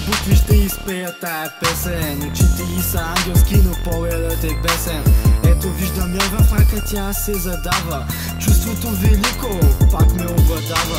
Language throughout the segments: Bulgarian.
букви ще изпея тая песен. Очите й са ангелски, но погледът е бесен. Ето виждам я в ръка, тя се задава. Чувството велико пак ме обладава.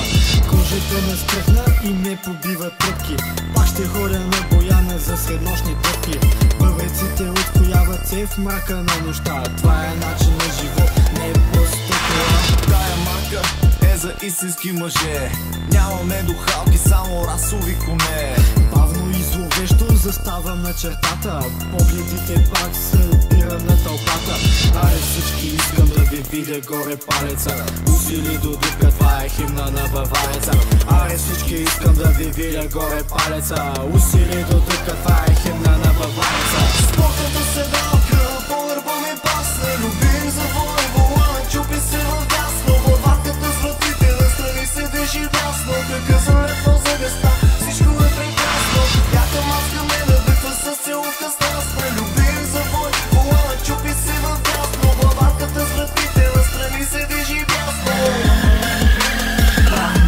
Кожата ме скръхна и ме побива тръпки. Пак ще ходя на Бояна за среднощни дъвки. Бъбреците открояват се в мрака на нощта. Това е начин на живот, не е просто това. Тая марка е за истински мъже. Нямаме духалки, само расови коне. Бавно и зловещо заставам на чертата. Погледите пак се отбирам на тълпата. Аре всички, искам да ви видя горе палеца. Усили до дупка, това е химна на бавареца. Аре всички, искам да ви видя горе палеца. Усили до дупка, това е химна на бавареца. Спортната седалка, по гърба ми пасне. Любим завой, волана, чупи се в дясно. Главатката с вратите настрани се движи дясно. Прекъсан летно за гъста, всичко е прекрасно. Яка маска ме надъхва с целувка страстна. Любим завой, волана, чупи се в дясно. Главатката с вратите настрани се движи дясно.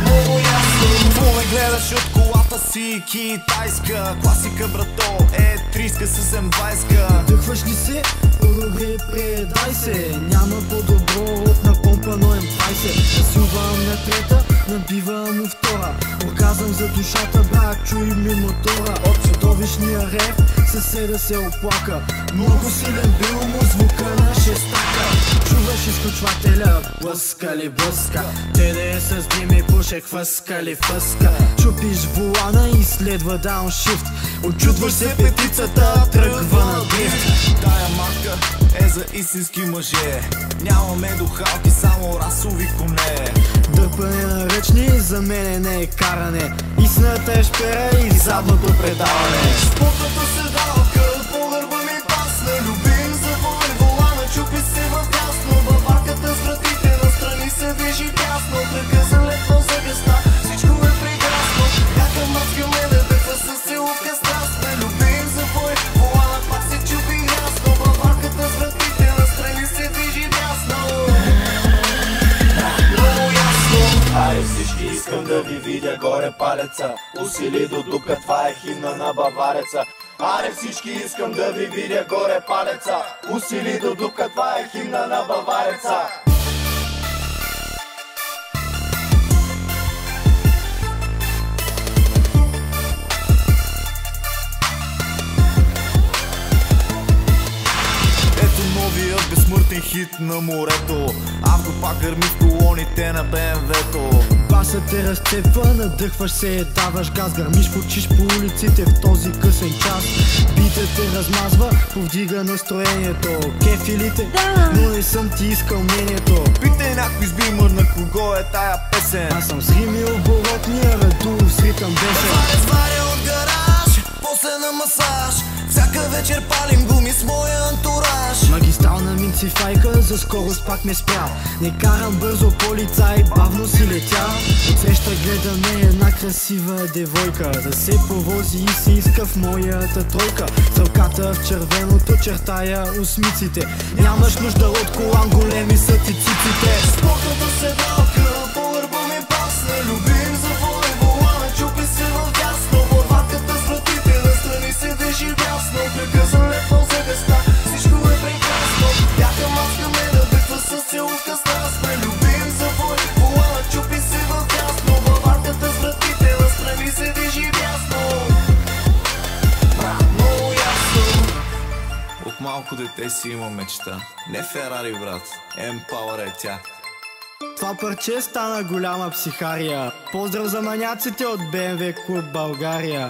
Много ясно. Какво ме гледаш от колата си? Китайска класика, брато, е триска съвсем 20-ка. Дъхваш ли се? По-добре предай се. Няма по-добро от напомпано М20. Насилвам на трета, набивам му втора. Оргазъм за душата, брак, чуй ми мотора. От чудовищния рев съседа се оплака. Много силен бил му звука на шестака. Чуваш изключвателя, блъска ли блъска. ТД с дими пушек, фъска ли фъска. Чупиш волана и следва дауншифт. Очудваш се, петицата тръгва на дрифт. Тая марка е за истински мъже. Нямаме духалки, само расови коне. Дърпане на ръчни за мене не е каране. Истината е шпера и задното предаване. Спортната седалка, по гърба ми пасне. Любим завой, волана, чупи се в дясно. Баварката с вратите настрани се движи дясно. Прекъсан летно за гъста, всичко е прекрасно. Яка маска ме надъхва с целувка страстна. Любим завой, волана пак се чупи ясно. Баварката с вратите настрани се движи дясно. Много ясно. Аре всички, искам да ви видя горе палеца. Усили до дупка, това е химна на бавареца. Аре всички, искам да ви видя горе палеца. Усили до дупка, това е химна на бавареца. Ето новия безсмъртен хит на морето. Авто пак гърми в колоните на БМВ-то. Басът те разцепва, надъхваш се, даваш газ. Гърмиш, почиш по улиците в този късен час. Битът те размазва, повдига настроението. Кефилите, но не съм ти искал мнението. Питай някой с бимър на кого е тая песен. Аз съм с рими оборотния, Радулов с ритъм бесен. Сваря от гараж, после на масаж. Всяка вечер палим гуми с моя антураж. Магистрална минцифайка, за скорост пак ме спря. Не карам бързо, полицай, бавно си летя. Отсреща гледаме една красива девойка. Да се повози и се иска в моята тройка. Целката в червеното чертая усмиците. Нямаш нужда от колан, големи са ти циците. Спортната седалка, по гърба ми пасне. Любим завой, волана, чупи се в дясно. Борватката с вратите настрани се движи дясно. Прекъсан летно за гъста, всичко е прекрасно. Яка маска ме надъхва с целувка страстна. Любим завой, волана, чупи се в дясно. Борватката с вратите настрани се движи дясно. Много ясно. От малко дете си има мечта. Не Ферари, брат, Емпауър е тя. Това парче стана голяма психария. Поздрав за маняците от БМВ Клуб България.